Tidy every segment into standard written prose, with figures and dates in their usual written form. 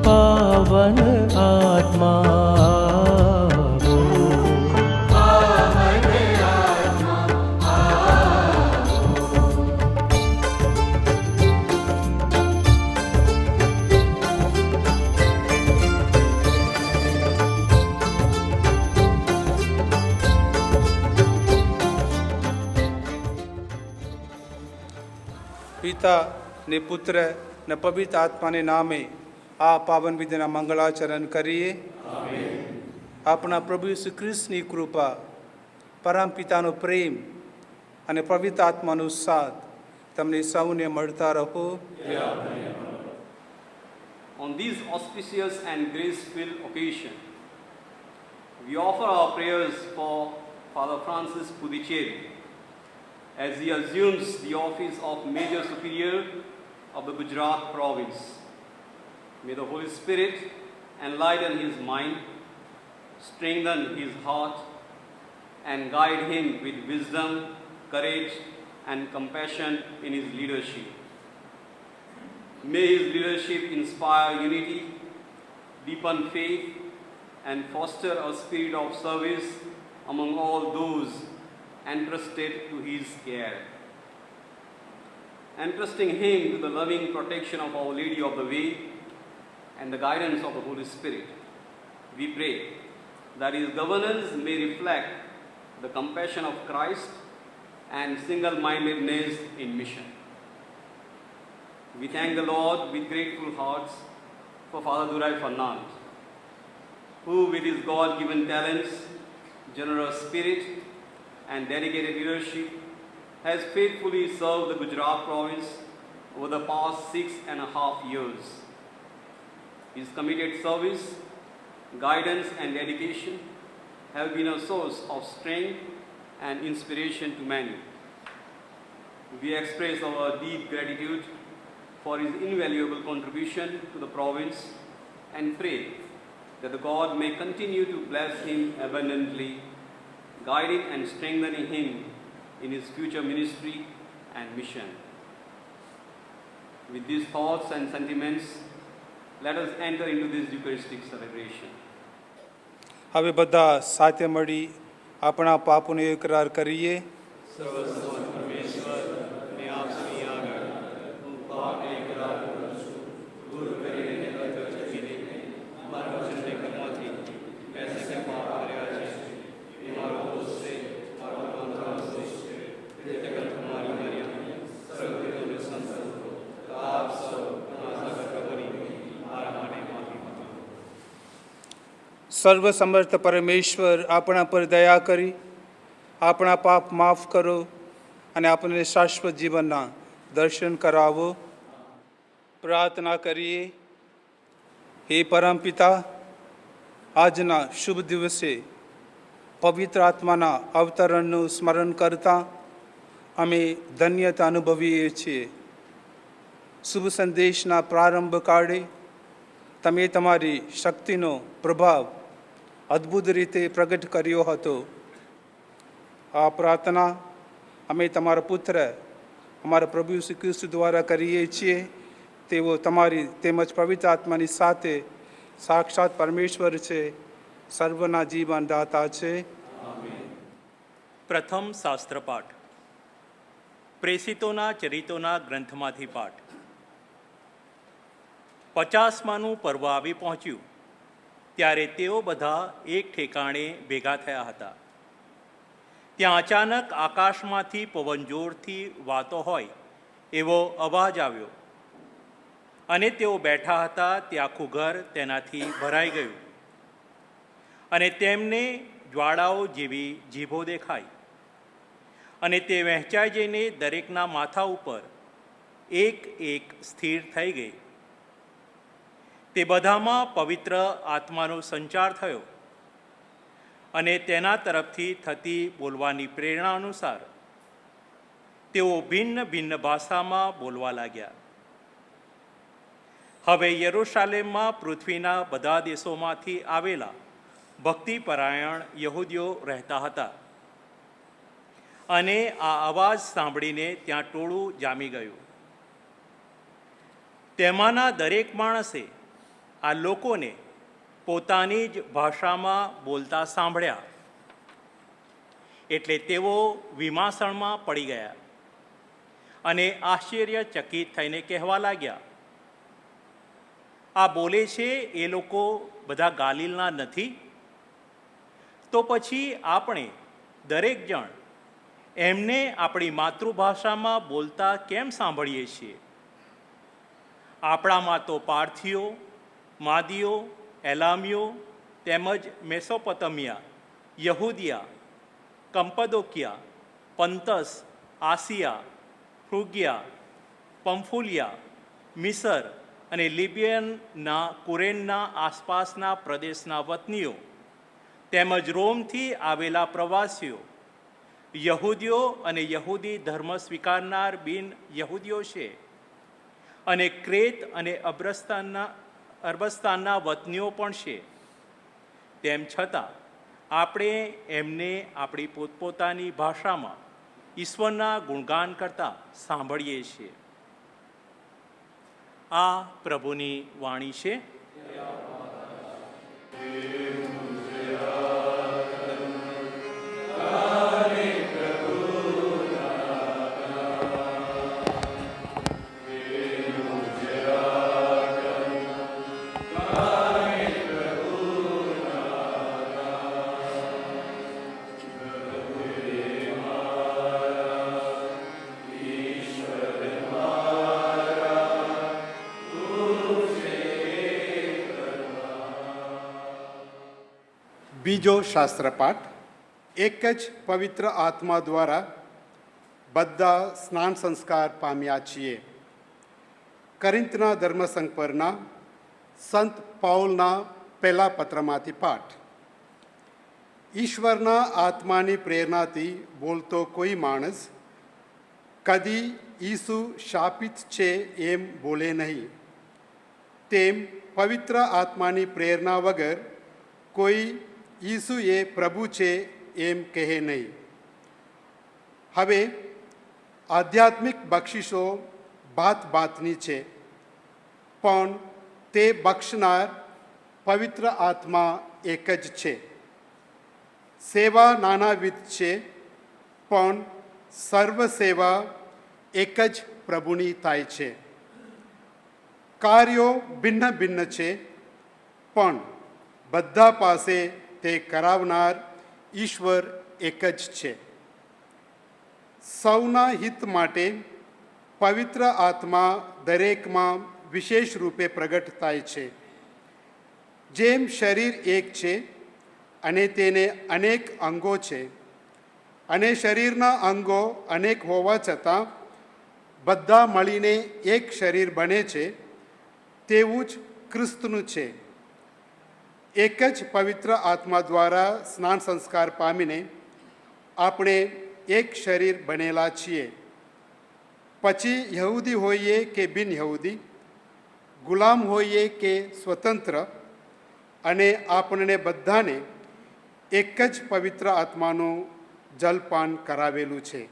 पावन आत्मा પિતા ને પુત્ર ને પવિત્ર આત્માને નામે આ પાવન વિધિના મંગળાચરણ કરીએ. આપણા પ્રભુ ઈસુ ખ્રિસ્તની કૃપા, પરમ પિતાનો પ્રેમ અને પવિત્ર આત્માનો સાથ તમને સૌને મળતા રહો. On this auspicious and grace-filled occasion, we offer our prayers for Father Francis Puducherry as he assumes the office of Major Superior of the Gujarat province. May the Holy Spirit enlighten his mind, strengthen his heart, and guide him with wisdom, courage, and compassion in his leadership. May his leadership inspire unity, deepen faith, and foster a spirit of service among all those entrusted to his care. Entrusting him to the loving protection of Our Lady of the Way and the guidance of the Holy Spirit, we pray that his governance may reflect the compassion of Christ and single-mindedness in mission. We thank the Lord with grateful hearts for Father Durai Fernand, who with his God-given talents, generous spirit, and dedicated leadership has faithfully served the Gujarat province over the past 6.5 years. His committed service, guidance, and dedication have been a source of strength and inspiration to many. We express our deep gratitude for his invaluable contribution to the province and pray that the God may continue to bless him abundantly, guiding and strengthening him in his future ministry and mission. With these thoughts and sentiments, let us enter into this Eucharistic celebration. હવે બધા સાથે મળી આપણા પાપોનો એકરાર કરીએ. સર્વસમર્થ પરમેશ્વર, મેં આપ સૌની આગળ હું પાપને એકરાર કરું છું. ભૂલ કરીને ચૂકીને મારા વચનને કર્મથી મેં જે પાપ કર્યા છે એ મારો દોષ છે, મારો અંતરાલ દોષ છે. તે જગત તમારી મર્યાદા સર્વદેવોને સંતો આપ સૌ મારા કરી મારા માટે માફી માંગો. સર્વસમર્થ પરમેશ્વર આપણા પર દયા કરી આપણા પાપ માફ કરો અને આપણને શાશ્વત જીવનના દર્શન કરાવો. પ્રાર્થના કરીએ. હે પરમપિતા, આજના શુભ દિવસે પવિત્ર આત્માના અવતરણનું સ્મરણ કરતા અમે ધન્યતા અનુભવીએ છીએ. શુભ સંદેશના પ્રારંભ કાળે તમે તમારી શક્તિનો પ્રભાવ અદ્ભુત રીતે પ્રગટ કર્યો હતો. આ પ્રાર્થના અમે તમારા પુત્ર અમારા પ્રભુ શ્રી કૃષ્ણ દ્વારા કરીએ છીએ. તેઓ તમારી તેમજ પવિત્ર આત્માની સાથે સાક્ષાત પરમેશ્વર છે, સર્વના જીવનદાતા છે. પ્રથમ શાસ્ત્ર પાઠ પ્રેષિતોના ચરિતોના ગ્રંથમાંથી પાઠ. 50માનું પર્વ આવી પહોંચ્યું ત્યારે તેઓ બધા એક ઠેકાણે ભેગા થયા હતા. ત્યાં અચાનક આકાશમાંથી પવન જોરથી વાતો હોય એવો અવાજ આવ્યો અને તેઓ બેઠા હતા તે આખું ઘર તેનાથી ભરાઈ ગયું અને તેમને જ્વાળાઓ જેવી જીભો દેખાઈ અને તે વહેંચાઈ જઈને દરેકના માથા ઉપર એક એક સ્થિર થઈ ગઈ. તે બધામાં પવિત્ર આત્માનો સંચાર થયો અને તેના તરફથી થતી બોલવાની પ્રેરણા અનુસાર તેઓ ભિન્ન ભિન્ન ભાષામાં બોલવા લાગ્યા. હવે યરૂશાલેમમાં પૃથ્વીના બધા દેશોમાંથી આવેલા ભક્તિપરાયણ યહૂદીઓ રહેતા હતા. અને આ અવાજ સાંભળીને ત્યાં ટોળું જામી ગયું. તેમાંના દરેક માણસે આ લોકોને પોતાની જ ભાષામાં બોલતા સાંભળ્યા. એટલે તેઓ વિમાસણમાં પડી ગયા અને આશ્ચર્યચકિત થઈને કહેવા લાગ્યા, આ બોલે છે એ લોકો બધા ગાલિલના નથી? તો પછી આપણે દરેક જણ એમને આપણી માતૃભાષામાં બોલતા કેમ સાંભળીએ છીએ? આપણામાં તો પાર્થીઓ, માદીઓ, એલામીઓ તેમજ મેસોપોતામિયા, યહૂદિયા, કંપદોકિયા, પંતસ, આસિયા, ફ્રુગિયા, પમ્ફુલિયા, મિસર અને લિબિયનના કુરેનના આસપાસના પ્રદેશના વતનીઓ તેમજ રોમથી આવેલા પ્રવાસીઓ, યહૂદીઓ અને યહૂદી ધર્મ સ્વીકારનાર બિન યહૂદીઓ છે, અને ક્રેત અને અરબસ્તાનના વતનીઓ પણ છે. તેમ છતાં આપણે એમને આપણી પોતપોતાની ભાષામાં ઈશ્વરના ગુણગાન કરતા સાંભળીએ છીએ. આ પ્રભુની વાણી છે. બીજો શાસ્ત્રપાઠ. એક જ પવિત્ર આત્મા દ્વારા બધા સ્નાન સંસ્કાર પામ્યા છીએ. કરિંથના ધર્મસંઘ પરના સંત પાઉલના પહેલા પત્રમાંથી પાઠ. ઈશ્વરના આત્માની પ્રેરણાથી બોલતો કોઈ માણસ કદી ઈસુ શાપિત છે એમ બોલે નહીં. તેમ પવિત્ર આત્માની પ્રેરણા વગર કોઈ ઈસુ એ પ્રભુ છે એમ કહે નહીં. હવે આધ્યાત્મિક બક્ષિસો ભાત ભાતની છે, પણ તે બક્ષનાર પવિત્ર આત્મા એક જ છે. સેવા નાનાવિધ છે, પણ સર્વ સેવા એક જ પ્રભુની થાય છે. કાર્યો ભિન્ન ભિન્ન છે, પણ બધા પાસે તે કરાવનાર ઈશ્વર એક જ છે. સૌના હિત માટે પવિત્ર આત્મા દરેકમાં વિશેષ રૂપે પ્રગટ થાય છે. જેમ શરીર એક છે અને તેને અનેક અંગો છે, અને શરીરના અંગો અનેક હોવા છતાં બધા મળીને એક શરીર બને છે, તેવું જ ક્રિસ્તનું છે. એક જ પવિત્ર આત્મા દ્વારા સ્નાન સંસ્કાર પામીને આપણે એક શરીર બનેલા છીએ. પછી યહૂદી હોઈએ કે બિન યહૂદી, ગુલામ હોઈએ કે સ્વતંત્ર, અને આપણને બધાને એક જ પવિત્ર આત્માનું જલપાન કરાવેલું છે.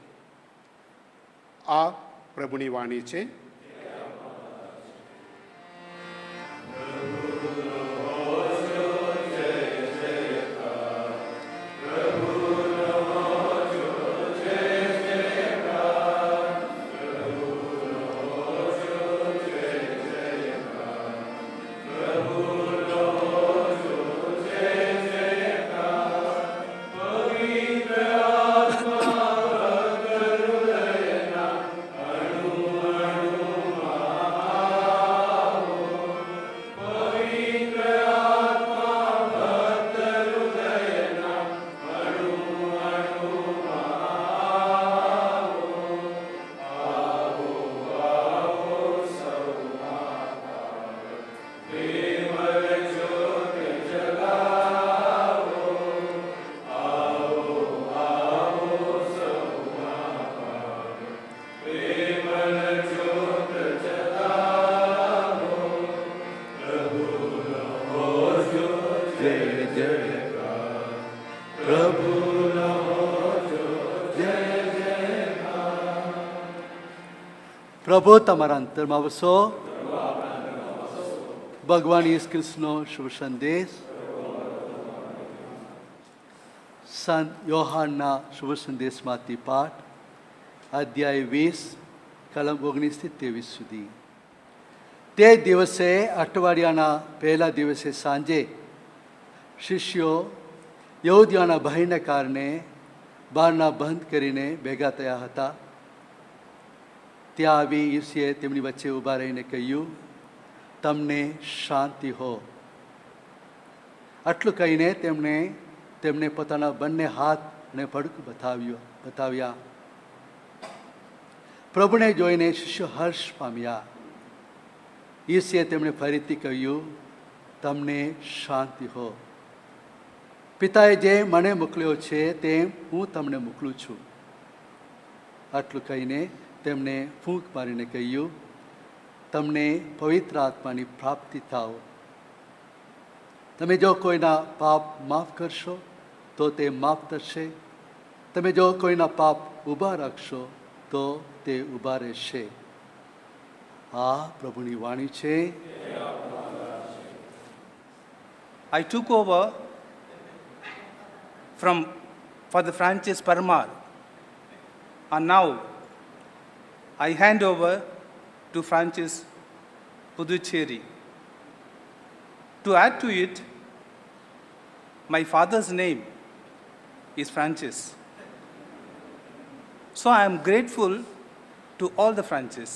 આ પ્રભુની વાણી છે. પ્રભુ તમારા અંતરમાં વસો. ભગવાન ઈસુ ખ્રિસ્તનો શુભ સંદેશ સંત યોહાનના શુભ સંદેશમાંથી પાઠ અધ્યાય 20 કલમ 19 થી 23 સુધી. તે દિવસે અઠવાડિયાના પહેલા દિવસે સાંજે શિષ્યો યહૂદીઓના ભયને કારણે બારણા બંધ કરીને ભેગા થયા હતા. ત્યાં આવી ઈસુએ તેમની વચ્ચે ઊભા રહીને કહ્યું, તમને શાંતિ હો. આટલું કહીને તેમને પોતાના બંને હાથ અને પડખું બતાવ્યા. પ્રભુને જોઈને શિષ્યો હર્ષ પામ્યા. ઈસુએ તેમણે ફરીથી કહ્યું, તમને શાંતિ હો. પિતાએ જે મને મોકલ્યો છે તેમ હું તમને મોકલું છું. આટલું કહીને તેમણે ફૂંક મારીને કહ્યું, તમને પવિત્ર આત્માની પ્રાપ્તિ થાઓ. તમે જો કોઈના પાપ માફ કરશો તો તે માફ થશે. તમે જો કોઈના પાપ ઊભા રાખશો તો તે ઊભા રહેશે. આ પ્રભુની વાણી છે. I took over from Father Francis Parmar, and now I hand over to Francis Puducherry. To add to it, my father's name is Francis. So I am grateful to all the Francis.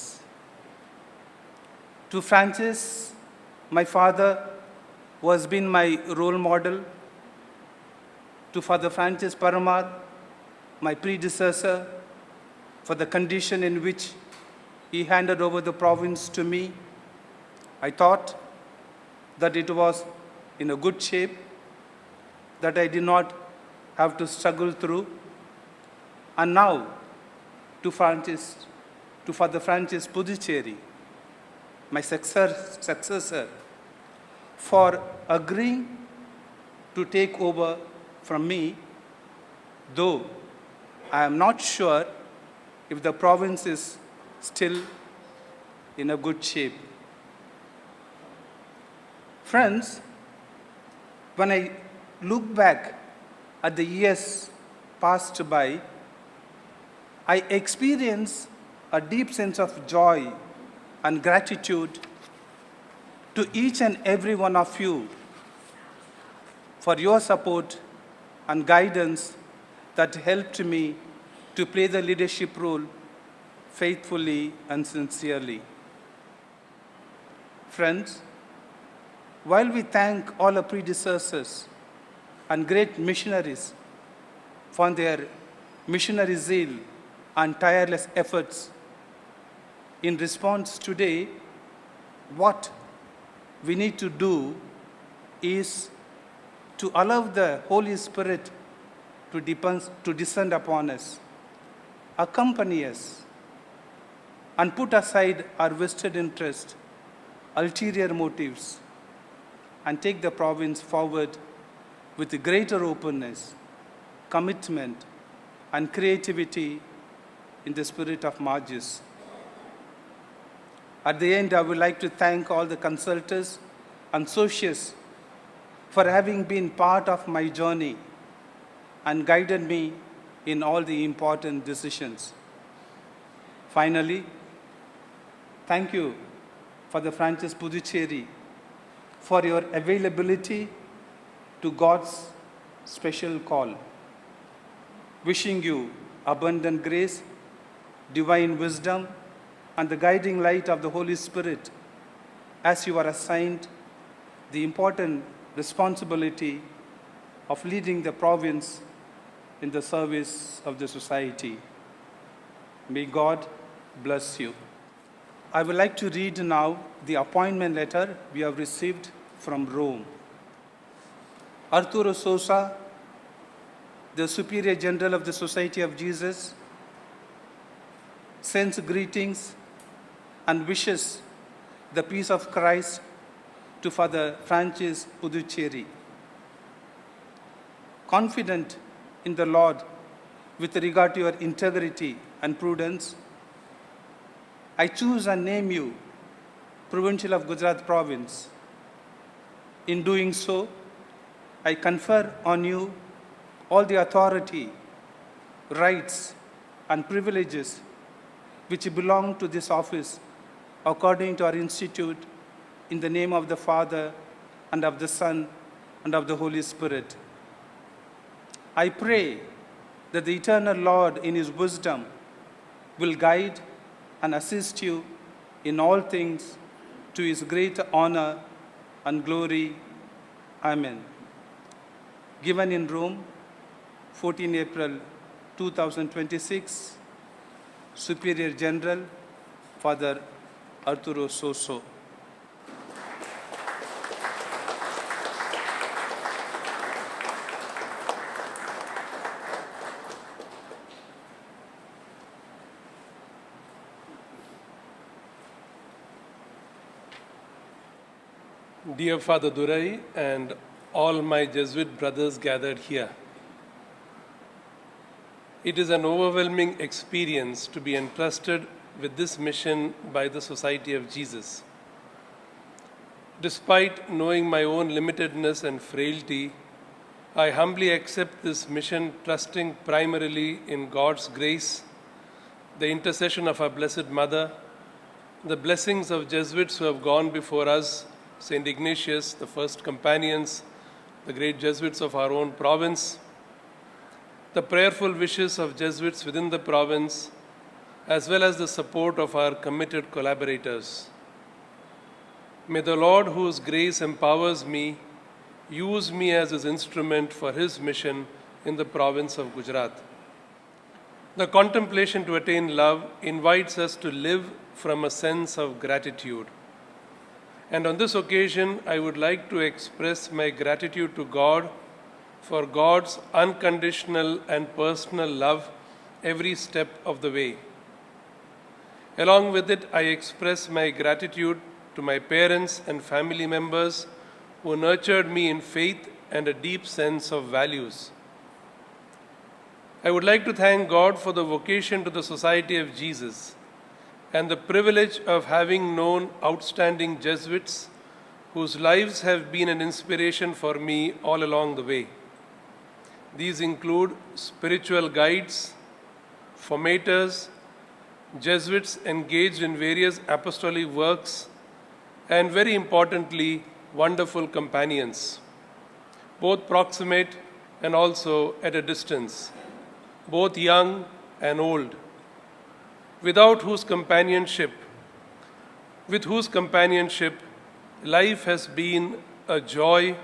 To Francis, my father was been my role model. To Father Francis Paramar, my predecessor, for the condition in which he handed over the province to me. I thought that it was in a good shape, that I did not have to struggle through. And now, to Father Francis Puducherry, my successor, for agreeing to take over from me, though I am not sure if the province is still in a good shape. Friends, when I look back at the years passed by, I experience a deep sense of joy and gratitude to each and every one of you for your support and guidance that helped me to play the leadership role faithfully and sincerely. Friends, while we thank all our predecessors and great missionaries for their missionary zeal and tireless efforts, in response today, what we need to do is to allow the Holy Spirit to descend upon us, accompany us, and put aside our vested interest, ulterior motives, and take the province forward with greater openness, commitment, and creativity in the spirit of Margis. At the end, I would like to thank all the consultants and socios for having been part of my journey and guided me in all the important decisions. Finally, thank you, Father Francis Puducherry, for your availability to God's special call. Wishing you abundant grace, divine wisdom, and the guiding light of the Holy Spirit as you are assigned the important responsibility of leading the province in the service of the society. May God bless you. I would like to read now the appointment letter we have received from Rome. Arturo Sosa, the Superior General of the Society of Jesus, sends greetings and wishes the peace of Christ to Father Francis Puducherry. Confident in the Lord with regard to your integrity and prudence, I choose and name you Provincial of Gujarat Province. In doing so, I confer on you all the authority, rights, and privileges which belong to this office according to our institute, in the name of the Father, and of the Son, and of the Holy Spirit. I pray that the eternal Lord, in his wisdom, will guide and assist you in all things to his great honor and glory. Amen. Given in Rome, 14 April 2026, Superior General Father Arturo Soso. Dear Father Durai and all my Jesuit brothers gathered here, it is an overwhelming experience to be entrusted with this mission by the Society of Jesus. Despite knowing my own limitedness and frailty, I humbly accept this mission, trusting primarily in God's grace, the intercession of our Blessed Mother, the blessings of Jesuits who have gone before us, St. Ignatius, the first companions, the great Jesuits of our own province, the prayerful wishes of Jesuits within the province, as well as the support of our committed collaborators. May the Lord, whose grace empowers me, use me as his instrument for his mission in the province of Gujarat. The contemplation to attain love invites us to live from a sense of gratitude. And on this occasion, I would like to express my gratitude to God for God's unconditional and personal love every step of the way. Along with it, I express my gratitude to my parents and family members who nurtured me in faith and a deep sense of values. I would like to thank God for the vocation to the Society of Jesus and the privilege of having known outstanding Jesuits whose lives have been an inspiration for me all along the way. These include spiritual guides, formators, Jesuits engaged in various apostolic works, and very importantly, wonderful companions, both proximate and also at a distance, both young and old, with whose companionship life has been a joy,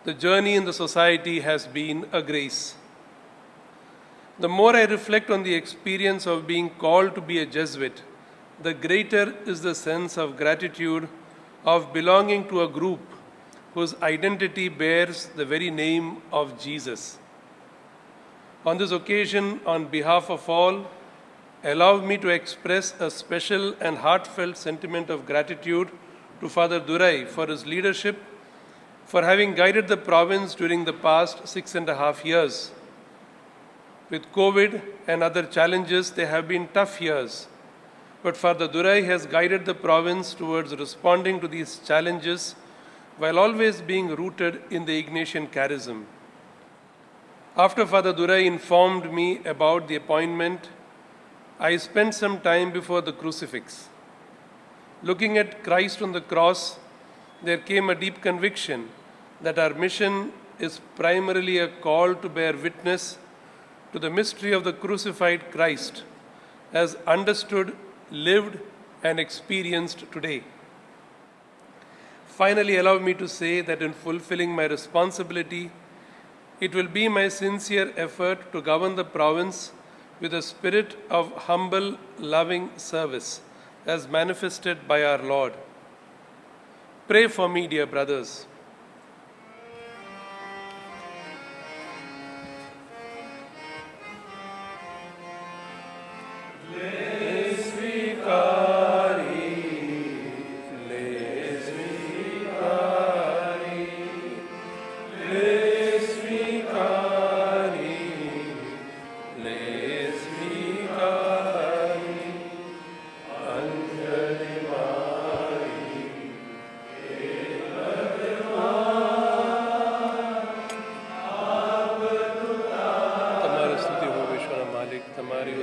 the journey in the society has been a grace. The more I reflect on the experience of being called to be a Jesuit, the greater is the sense of gratitude of belonging to a group whose identity bears the very name of Jesus. On this occasion, on behalf of all, allow me to express a special and heartfelt sentiment of gratitude to Father Durai for his leadership, for having guided the province during the past 6.5 years. With COVID and other challenges, they have been tough years. But Father Durai has guided the province towards responding to these challenges while always being rooted in the Ignatian charism. After Father Durai informed me about the appointment, I spent some time before the crucifix. Looking at Christ on the cross, there came a deep conviction that our mission is primarily a call to bear witness to the mystery of the crucified Christ as understood, lived, and experienced today. Finally, allow me to say that in fulfilling my responsibility, it will be my sincere effort to govern the province with a spirit of humble, loving service as manifested by our Lord. Pray for me, dear brothers.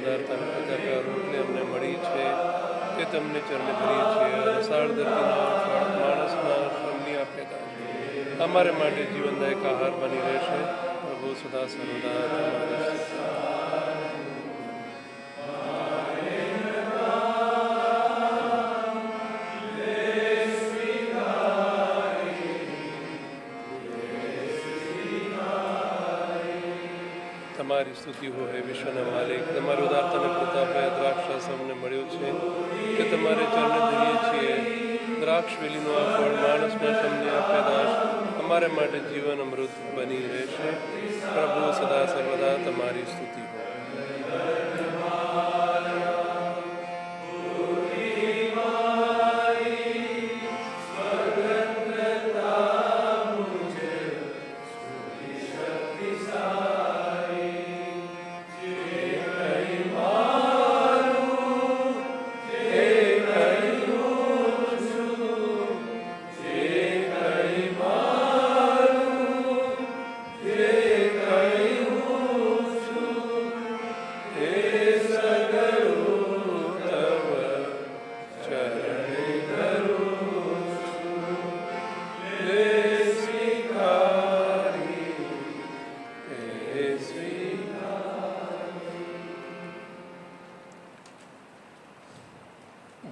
પદાર્થ અને પ્રજા રોટલી અમને મળી છે તે તમને ચરણે ધરીએ છીએ. રસાળ ધરતીના ફળ માણસના શ્રમની આપ્યતા છે. અમારે માટે જીવનદાયક આહાર બની રહેશે. પ્રભુ સદા સર્વદા તમારી તમારી સ્તુતિ હોય વિશ્વના માલિક. તમારી ઉદારતા અને પ્રતાપે દ્રાક્ષરસ અમને મળ્યો છે કે તમારે ચરણે ધરીએ છીએ. દ્રાક્ષ વેલીનું આ ફળ માણસના શ્રમની આપ્યાદાશ અમારે માટે જીવન અમૃત બની રહેશે. પ્રભુ સદા સર્વદા તમારી સ્તુતિ હોય.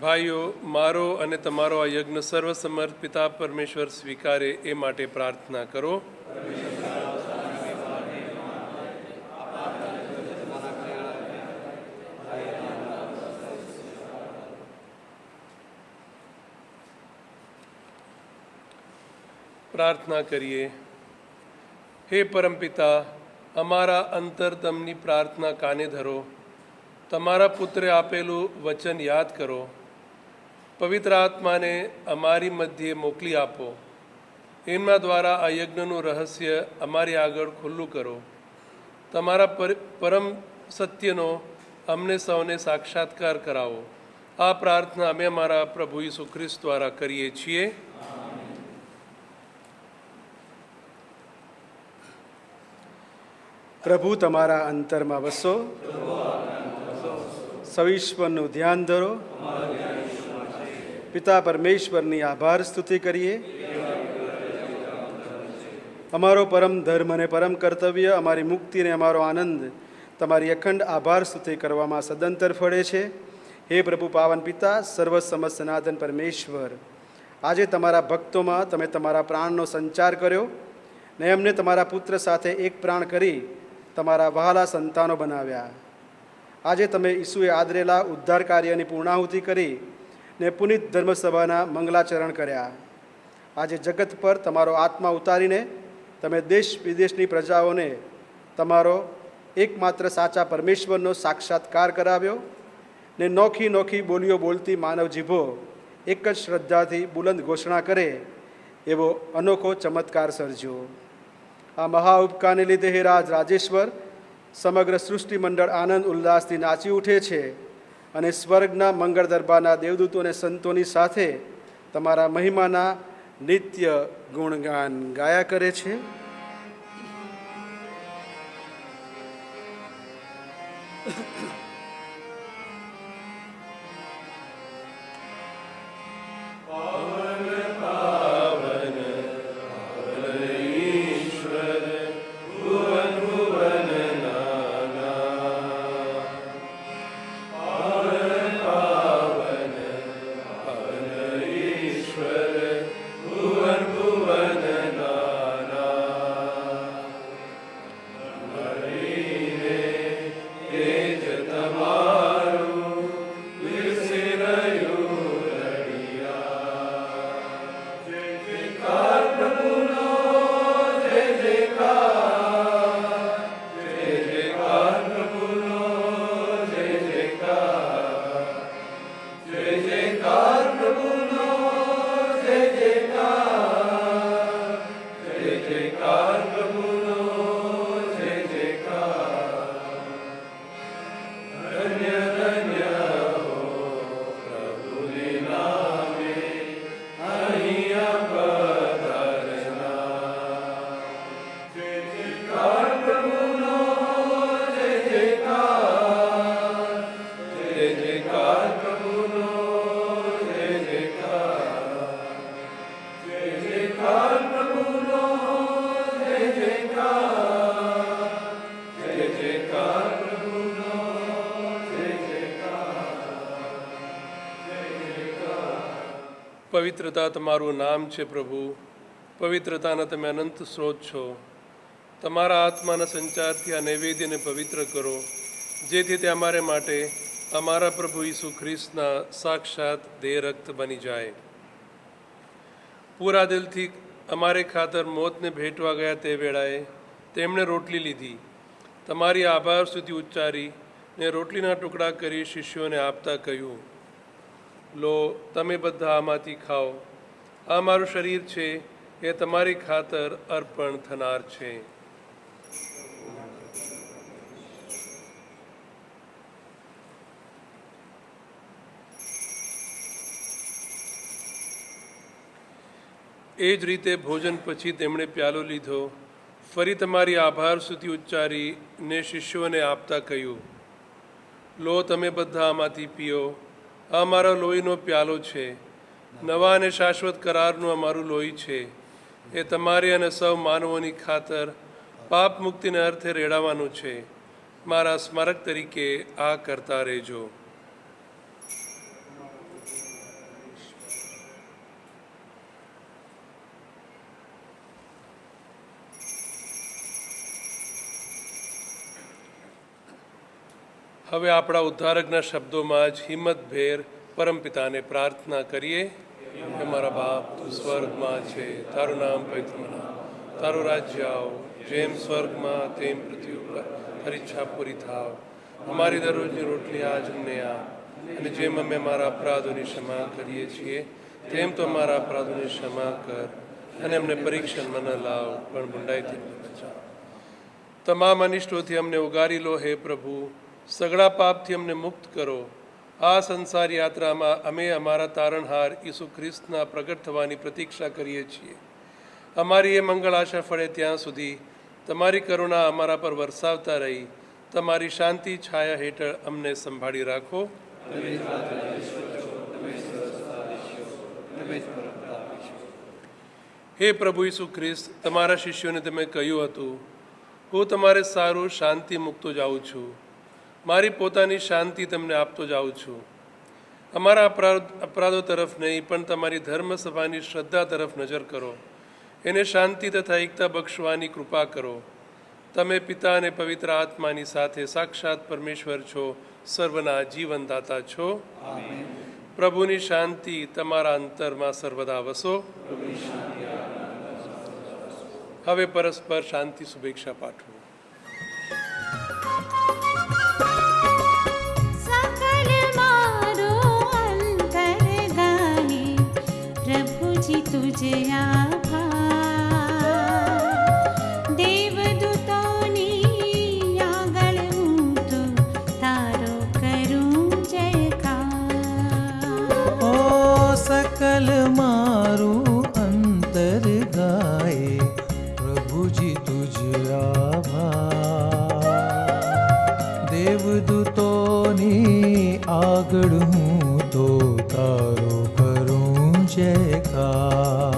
ભાઈઓ, મારો અને તમારો આ યજ્ઞ સર્વસમર્થ પિતા પરમેશ્વર સ્વીકારે એ માટે પ્રાર્થના કરો. પ્રાર્થના કરીએ. હે પરમપિતા, અમારા અંતરતમની પ્રાર્થના કાને ધરો. તમારા પુત્રે આપેલું વચન યાદ કરો. પવિત્ર આત્માને અમારી મધ્યે મોકલી આપો. એમના દ્વારા આ યજ્ઞનું રહસ્ય અમારી આગળ ખુલ્લું કરો. તમારા પરમ સત્યનો અમને સૌને સાક્ષાત્કાર કરાવો. આ પ્રાર્થના અમે અમારા પ્રભુ ઈસુ ખ્રિસ્ત દ્વારા કરીએ છીએ. પ્રભુ તમારા અંતરમાં વસો. સવિશ્વનું ધ્યાન ધરો. પિતા પરમેશ્વરની આભાર સ્તુતિ કરીએ. અમારો પરમ ધર્મ અને પરમ કર્તવ્ય, અમારી મુક્તિ અને અમારો આનંદ તમારી અખંડ આભાર સ્તુતિ કરવામાં સદંતર ફળે છે. હે પ્રભુ પાવન પિતા, સર્વસમસ્ત સનાતન પરમેશ્વર, આજે તમારા ભક્તોમાં તમે તમારા પ્રાણનો સંચાર કર્યો ને એમને તમારા પુત્ર સાથે એક પ્રાણ કરી તમારા વહાલા સંતાનો બનાવ્યા. આજે તમે ઈસુએ આદરેલા ઉદ્ધાર કાર્યની પૂર્ણાહુતિ કરી ને પુનિત ધર્મસભાના મંગલાચરણ કર્યા. આજે જગત પર તમારો આત્મા ઉતારીને તમે દેશ વિદેશની પ્રજાઓને તમારો એકમાત્ર સાચા પરમેશ્વરનો સાક્ષાત્કાર કરાવ્યો ને નોખી નોખી બોલીઓ બોલતી માનવ જીભો એક જ શ્રદ્ધાથી બુલંદ ઘોષણા કરે એવો અનોખો ચમત્કાર સર્જ્યો. આ મહા ઉપકારને લીધે હે રાજ રાજેશ્વર, સમગ્ર સૃષ્ટિ મંડળ આનંદ ઉલ્લાસથી નાચી ઉઠે છે અને સ્વર્ગના મંગળ દરબારના દેવદૂતો અને સંતોની સાથે તમારા મહિમાના નિત્ય ગુણગાન ગાયા કરે છે. જતા પવિત્રતા તમારું નામ છે પ્રભુ, પવિત્રતાના તમે અનંત સ્ત્રોત છો. તમારા આત્માના સંચારથી આ નૈવેદ્યને પવિત્ર કરો, જેથી તે અમારે માટે અમારા પ્રભુ ઈસુ ખ્રિસ્તના સાક્ષાત દેહ રક્ત બની જાય. પૂરા દિલથી અમારે ખાતર મોતને ભેટવા ગયા તે વેળાએ તેમણે રોટલી લીધી, તમારી આભાર સુધી ઉચ્ચારી ને રોટલીના ટુકડા કરી શિષ્યોને આપતા કહ્યું, લો, તમે બધા આમાંથી ખાઓ, આ મારું શરીર છે, એ તમારી ખાતર અર્પણ થનાર છે. એ જ રીતે ભોજન પછી તેમણે પ્યાલો લીધો, ફરી તમારી આભાર સુધી ઉચ્ચારી ને શિષ્યોને આપતા કહ્યું, લો, તમે બધા આમાંથી પીઓ, આ મારા લોહીનો પ્યાલો છે, નવા અને શાશ્વત કરારનું અમારું લોહી છે. એ તમારી અને સૌ માનવોની ખાતર પાપ મુક્તિને અર્થે રેડાવાનું છે. મારા સ્મારક તરીકે આ કરતા રહેજો. હવે આપણા ઉદ્ધારકના શબ્દોમાં જ હિંમતભેર પરમપિતાને પ્રાર્થના કરીએ કે મારા બાપ, તું સ્વર્ગમાં છે, તારું નામ પવિત્ર મનાવ, તારું રાજ્ય આવ, જેમ સ્વર્ગમાં તેમ પૃથ્વી ઉપર તારી ઈચ્છા પૂરી થાવ. અમારી દરરોજની રોટલી આજ અમને આપ, અને જેમ અમે અમારા અપરાધોની ક્ષમા કરીએ છીએ તેમ તો અમારા અપરાધોની ક્ષમા કર, અને અમને પરીક્ષણમાં ન લાવ, પણ બુંડાઈથી બચાવ. તમામ અનિષ્ટોથી અમને ઉગારી લો હે પ્રભુ, સગળા પાપથી અમને મુક્ત કરો. આ સંસાર યાત્રામાં અમે અમારા તારણહાર ઈસુ ખ્રિસ્તના પ્રગટ થવાની પ્રતીક્ષા કરીએ છીએ. અમારી એ મંગળ આશા ફળે ત્યાં સુધી તમારી કરુણા અમારા પર વરસાવતા રહી તમારી શાંતિ છાયા હેઠળ અમને સંભાળી રાખો. હે પ્રભુ ઈસુ ખ્રિસ્ત, તમારા શિષ્યોને તમે કહ્યું હતું, હું તમારે સારું શાંતિ મૂકતો જાઉં છું, મારી પોતાની શાંતિ તમને આપતો જાઉં છું. અમારા અપરાધો તરફ નહીં, પણ તમારી ધર્મસભાની શ્રદ્ધા તરફ નજર કરો. એને શાંતિ તથા એકતા બક્ષવાની કૃપા કરો. તમે પિતા અને પવિત્ર આત્માની સાથે સાક્ષાત પરમેશ્વર છો, સર્વના જીવનદાતા છો. પ્રભુની શાંતિ તમારા અંતરમાં સર્વદા વસો. હવે પરસ્પર શાંતિ શુભેચ્છા પાઠવો. तुझे आभार देवदूतोनी આગળ હું તો તારો કરું જયકાર. ઓ સકલ મારું અંતર ગાય, પ્રભુજી તુજ આભાર. દેવદૂતોની આગળ હું તો તારો કરું જયકાર.